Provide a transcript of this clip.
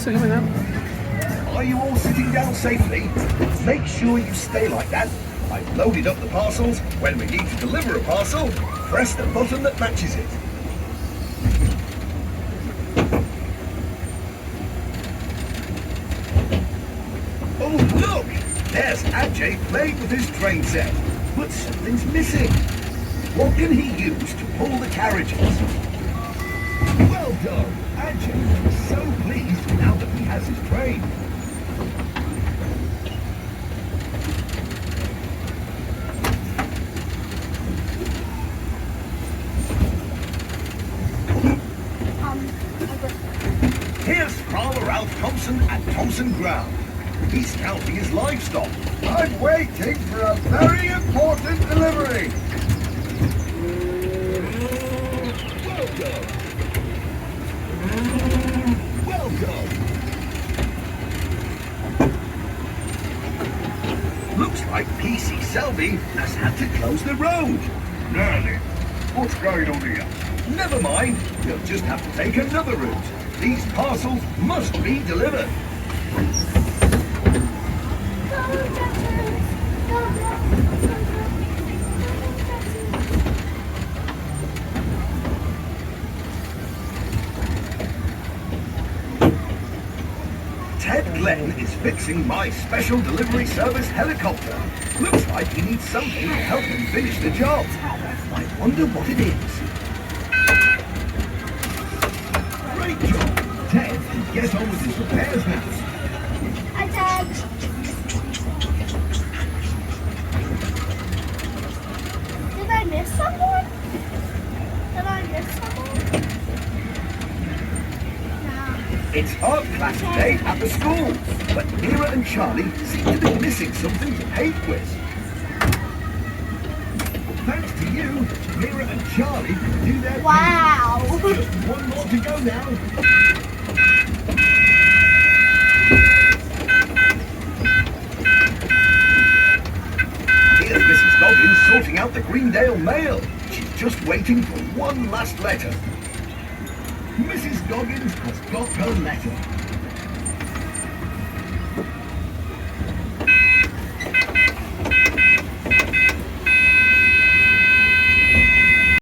they're coming out. Are you all sitting down safely? Make sure you stay like that. I've loaded up the parcels. When we need to deliver a parcel, press the button that matches it. Oh, look! There's Ajay playing with his train set. But something's missing. What can he use to pull the carriages? Well done! Ajay is so pleased now that he has his train. Here's Farmer Ralph Thompson at Thompson Ground. He's counting his livestock. I'm waiting for a very important delivery. Well done. Well done. Looks like PC Selby has had to close the road. Nearly. What's going on here? Never mind. You'll just have to take another route. These parcels must be delivered. Ted Glenn is fixing my special delivery service helicopter. Looks like he needs something to help him finish the job. I wonder what it is. Great job! Ted can get on with his repairs now. Hi, Ted. Did I miss someone? Did I miss someone? No. It's art class day at the school, but Mira and Charlie seem to be missing something to paint with. Thanks to you, Mira and Charlie can do their Wow. painting. Just one more to go now. Here's Mrs. Goggins sorting out the Greendale mail. She's just waiting for one last letter. Mrs. Goggins has got her letter.